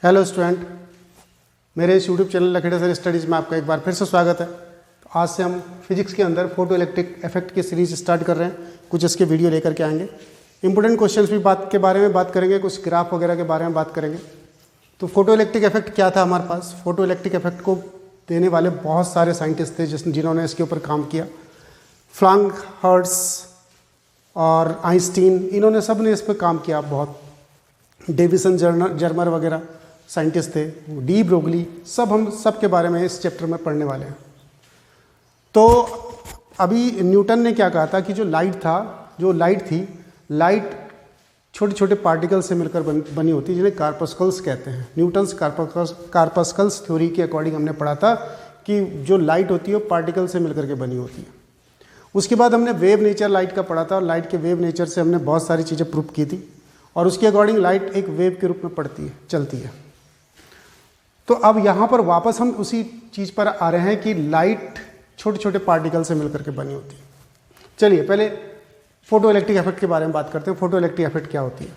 Hello student, मेरे इस YouTube channel Lakhera sir studies में आपका एक बार फिर से स्वागत है। तो आज से हम फिजिक्स के अंदर फोटो इलेक्ट्रिक इफेक्ट की सीरीज स्टार्ट कर रहे हैं। कुछ इसके वीडियो लेकर के आएंगे। इंपॉर्टेंट क्वेश्चंस भी के बारे में बात करेंगे, कुछ ग्राफ वगैरह के बारे में बात करेंगे। तो फोटो इलेक्ट्रिक इफेक्ट क्या था हमारे पास? फोटो इलेक्ट्रिक इफेक्ट को देने वाले बहुत सारे साइंटिस्ट थे जिन्होंने इसके ऊपर काम किया। फ्लांक, हर्ट्स और आइंस्टीन, इन्होंने सब ने इस पर काम किया बहुत। डेविसन जर्मर वगैरह साइंटिस्ट थे, डी ब्रोगली, हम सब के बारे में इस चैप्टर में पढ़ने वाले हैं। तो अभी न्यूटन ने क्या कहा था कि जो लाइट थी, लाइट छोटे छोटे पार्टिकल से मिलकर बनी होती है, जिन्हें कार्पस्कल्स कहते हैं। न्यूटन्स कार्पस्कल्स थ्योरी के अकॉर्डिंग हमने पढ़ा था कि जो लाइट होती है वो पार्टिकल से मिलकर के बनी होती है। उसके बाद हमने वेव नेचर लाइट का पढ़ा था और लाइट के वेव नेचर से हमने बहुत सारी चीज़ें प्रूव की थी और उसके अकॉर्डिंग लाइट एक वेव के रूप में चलती है। तो अब यहाँ पर वापस हम उसी चीज़ पर आ रहे हैं कि लाइट छोटे छोटे पार्टिकल से मिलकर के बनी होती है। चलिए पहले फोटो इलेक्ट्रिक इफेक्ट के बारे में बात करते हैं। फोटो इलेक्ट्रिक इफेक्ट क्या होती है?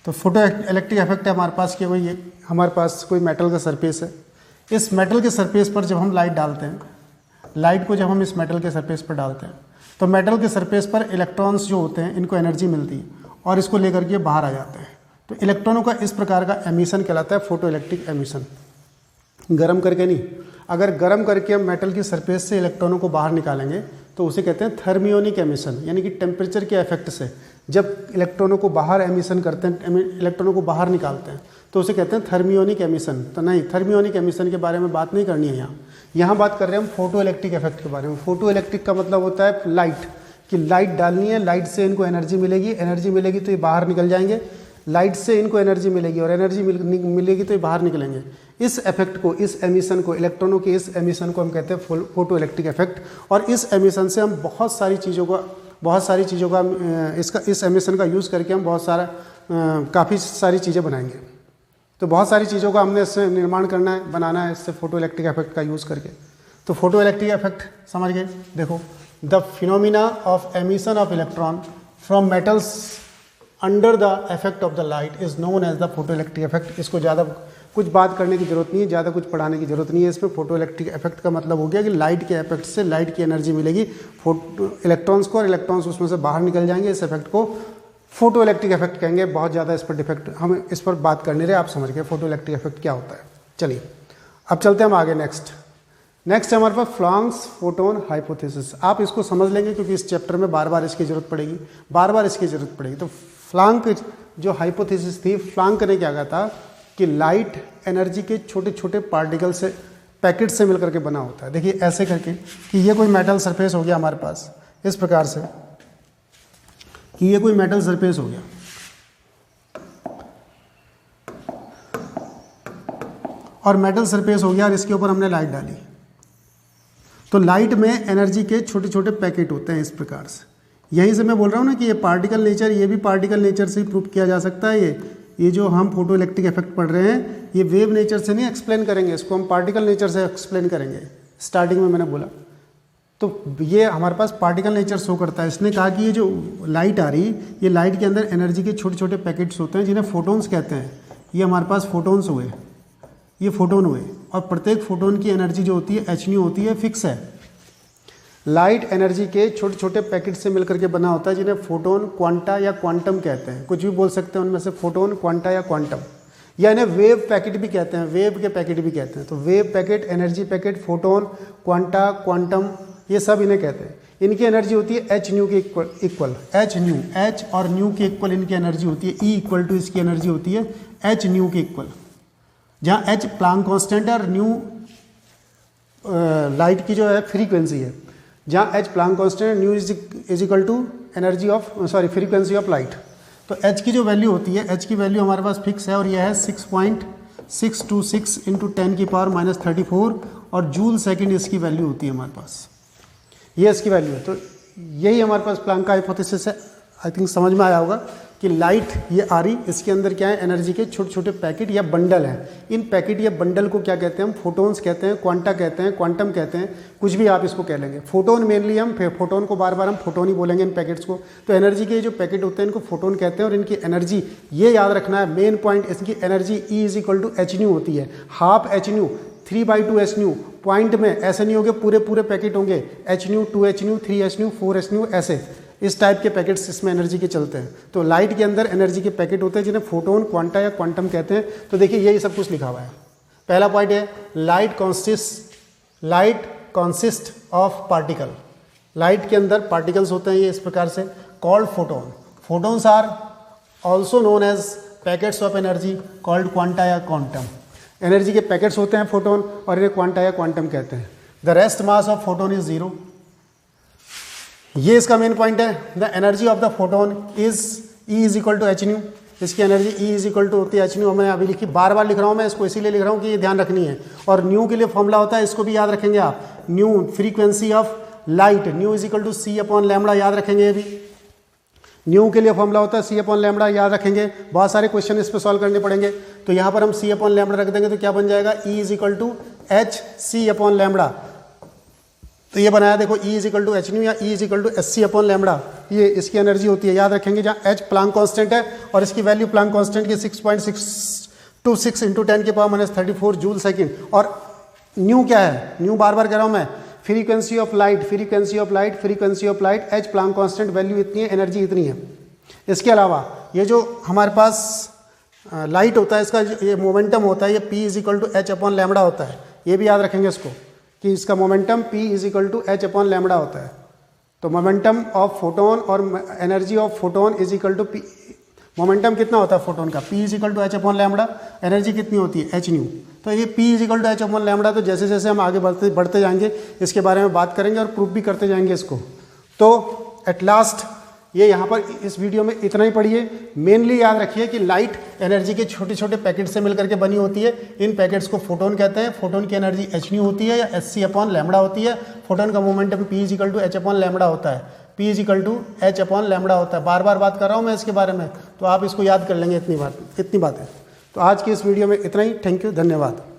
तो फोटो इलेक्ट्रिक इफेक्ट है हमारे पास कि वही हमारे पास कोई मेटल का सरफेस है। इस मेटल के सरफेस पर जब हम लाइट डालते हैं, लाइट को जब हम इस मेटल के सरफेस पर डालते हैं तो मेटल के सरफेस पर इलेक्ट्रॉन्स जो होते हैं, इनको एनर्जी मिलती है और इसको लेकर के बाहर आ जाते हैं। तो इलेक्ट्रॉनों का इस प्रकार का एमिशन कहलाता है फोटो इलेक्ट्रिक एमिशन। गर्म करके नहीं, अगर गर्म करके हम मेटल की सरफेस से इलेक्ट्रॉनों को बाहर निकालेंगे तो उसे कहते हैं थर्मियोनिक एमिशन, यानी कि टेम्परेचर के इफेक्ट से जब इलेक्ट्रॉनों को बाहर एमिशन करते हैं, इलेक्ट्रॉनों को बाहर निकालते हैं तो उसे कहते हैं थर्मियोनिक एमिशन। तो नहीं, थर्मियोनिक एमिशन के बारे में बात नहीं करनी है यहाँ बात कर रहे हैं हम फोटो इलेक्ट्रिक इफेक्ट के बारे में। फोटो इलेक्ट्रिक का मतलब होता है लाइट, कि लाइट डालनी है, लाइट से इनको एनर्जी मिलेगी तो ये बाहर निकल जाएंगे, लाइट से इनको एनर्जी मिलेगी और एनर्जी मिलेगी तो ये बाहर निकलेंगे। इस इफेक्ट को, इस एमिशन को, इलेक्ट्रॉनों के इस एमिशन को हम कहते हैं फोटो इलेक्ट्रिक इफेक्ट। और इस एमिशन से हम बहुत सारी चीज़ों का इस एमिशन का यूज़ करके हम काफ़ी सारी चीज़ें बनाएंगे। तो बहुत सारी चीज़ों का हमने इससे निर्माण बनाना है इससे फोटो इलेक्ट्रिक इफेक्ट का यूज़ करके। तो फोटो इलेक्ट्रिक इफेक्ट समझ गए? देखो, the phenomena of emission of electron from metals under the effect of the light is known as the photo electric effect. इसको ज़्यादा कुछ बात करने की जरूरत नहीं है, ज़्यादा कुछ पढ़ाने की जरूरत नहीं है। इसमें फोटो इलेक्ट्रिक इफेक्ट का मतलब हो गया कि लाइट के इफेक्ट से लाइट की एनर्जी मिलेगी इलेक्ट्रॉन्स को और इलेक्ट्रॉन्स उसमें से बाहर निकल जाएंगे। इस इफेक्ट को फोटो इलेक्ट्रिक इफेक्ट कहेंगे। बहुत ज़्यादा इस पर डिफेक्ट हम इस पर बात करने रहे, आप समझ गए फोटो इलेक्ट्रिक इफेक्ट क्या होता है। चलिए अब चलते हैं हम आगे। नेक्स्ट है हमारे पास फ्लांक्स फोटोन हाइपोथेसिस। आप इसको समझ लेंगे क्योंकि इस चैप्टर में बार बार इसकी जरूरत पड़ेगी। तो फ्लांक जो हाइपोथेसिस थी, फ्लांक ने क्या कहा था कि लाइट एनर्जी के छोटे छोटे पार्टिकल से, पैकेट से मिलकर के बना होता है। देखिए ऐसे करके कि ये कोई मेटल सरफेस हो गया हमारे पास, इस प्रकार से कि ये कोई मेटल सरफेस हो गया और मेटल सरफेस हो गया और इसके ऊपर हमने लाइट डाली। तो लाइट में एनर्जी के छोटे छोटे पैकेट होते हैं इस प्रकार से। यहीं से मैं बोल रहा हूँ ना कि ये पार्टिकल नेचर, ये भी पार्टिकल नेचर से ही प्रूव किया जा सकता है। ये जो हम फोटो इलेक्ट्रिक इफेक्ट पढ़ रहे हैं, ये वेव नेचर से नहीं एक्सप्लेन करेंगे, इसको हम पार्टिकल नेचर से एक्सप्लेन करेंगे। स्टार्टिंग में मैंने बोला तो ये हमारे पास पार्टिकल नेचर शो करता है। इसने कहा कि ये जो लाइट आ रही, ये लाइट के अंदर एनर्जी के छोटे छोटे पैकेट्स होते हैं जिन्हें फोटोन्स कहते हैं। ये हमारे पास फोटोन्स हुए, ये फोटोन हुए और प्रत्येक फोटोन की एनर्जी जो होती है h होती है, फिक्स है। लाइट एनर्जी के छोटे छोटे पैकेट से मिलकर के बना होता है जिन्हें फोटोन, क्वांटा या क्वांटम कहते हैं। कुछ भी बोल सकते हैं उनमें से, फोटोन, क्वांटा या क्वांटम, या इन्हें वेव पैकेट भी कहते हैं, वेव के पैकेट भी कहते हैं। तो wave packet, energy packet, photon, quanta, quantum, ये सब इन्हें कहते हैं। इनकी एनर्जी होती है h के इक्वल, h और न्यू के इक्वल इनकी एनर्जी होती है। E इक्वल टू इसकी एनर्जी होती है h के इक्वल, जहाँ h प्लांक कांस्टेंट है और न्यू लाइट की जो है फ्रीक्वेंसी है। जहाँ h Planck constant, nu is equal to frequency of light. तो h की जो वैल्यू होती है, h की वैल्यू हमारे पास फिक्स है और यह है 6.626 इंटू 10⁻34 और जूल सेकेंड इसकी वैल्यू होती है हमारे पास। ये इसकी वैल्यू है। तो यही हमारे पास प्लांक का हाइपोथेसिस है। आई थिंक समझ में आया होगा कि लाइट ये आ रही, इसके अंदर क्या है, एनर्जी के छोटे छोटे पैकेट या बंडल हैं। इन पैकेट या बंडल को क्या कहते हैं, हम फोटोन्स कहते हैं, क्वांटा कहते हैं, क्वांटम कहते हैं, कुछ भी आप इसको कह लेंगे। फोटोन मेनली हम फोटोन को बार बार हम फोटोन ही बोलेंगे इन पैकेट्स को। तो एनर्जी के जो पैकेट होते हैं इनको फोटोन कहते हैं। और इनकी एनर्जी ये याद रखना है, मेन पॉइंट, इसकी एनर्जी E = h होती है, हाफ h, 3/2 h। पॉइंट में ऐसे नहीं होंगे पूरे पूरे पैकेट होंगे, h, 2h, 3h, 4h, ऐसे इस टाइप के पैकेट्स इसमें एनर्जी के चलते हैं। तो लाइट के अंदर एनर्जी के पैकेट होते हैं जिन्हें फोटोन, क्वांटा या क्वांटम कहते हैं। तो देखिए यही सब कुछ लिखा हुआ है। पहला पॉइंट है light consist of particle. Light के अंदर पार्टिकल्स होते हैं ये इस प्रकार से, called photon. Photons are also known as packets of energy called quanta या क्वांटम। एनर्जी के पैकेट्स होते हैं फोटोन और इन्हें क्वांटा या क्वांटम कहते हैं। The rest mass of photon is 0। ये इसका मेन पॉइंट है। The energy of the photon is E = h। इसकी एनर्जी E होती है h। मैंने अभी लिखी, बार बार लिख रहा हूँ मैं इसको, इसीलिए लिख रहा हूँ कि ये ध्यान रखनी है। और न्यू के लिए फॉर्मूला होता है, इसको भी याद रखेंगे आप, new frequency of light, new = c/λ, याद रखेंगे। ये भी न्यू के लिए फॉर्मूला होता है c/λ, याद रखेंगे। बहुत सारे क्वेश्चन इस पर सॉल्व करने पड़ेंगे। तो यहाँ पर हम c/λ रख देंगे तो क्या बन जाएगा, E = hc/λ। तो ये बनाया देखो, E = h या E = hc/λ, ये इसकी एनर्जी होती है, याद रखेंगे। जहाँ h प्लांक कांस्टेंट है और इसकी वैल्यू प्लांक कांस्टेंट की 6.626 × 10⁻34 जूल सेकेंड। और न्यू क्या है, न्यू बार बार कह रहा हूँ मैं, frequency of light h Planck constant, value इतनी है, एनर्जी इतनी है। इसके अलावा ये जो हमारे पास लाइट होता है, इसका ये मोमेंटम होता है, ये P = h/λ होता है। ये भी याद रखेंगे इसको कि इसका मोमेंटम P = h/λ होता है। तो मोमेंटम ऑफ फोटोन और energy of photon = P। Momentum कितना होता है फोटोन का, P = h/λ, एनर्जी कितनी होती है, h। तो ये P = h/λ। तो जैसे जैसे हम आगे बढ़ते जाएंगे इसके बारे में बात करेंगे और प्रूफ भी करते जाएंगे इसको। तो एट लास्ट ये यहाँ पर इस वीडियो में इतना ही पढ़िए। मेनली याद रखिए कि लाइट एनर्जी के छोटे छोटे पैकेट से मिलकर के बनी होती है। इन पैकेट्स को फोटोन कहते हैं। फोटोन की एनर्जी h होती है या hc/λ होती है। फोटोन का मोमेंटम P = h/λ होता है, P = h/λ होता है। बार बार बात कर रहा हूँ मैं इसके बारे में, तो आप इसको याद कर लेंगे, इतनी बातें। तो आज की इस वीडियो में इतना ही। थैंक यू, धन्यवाद।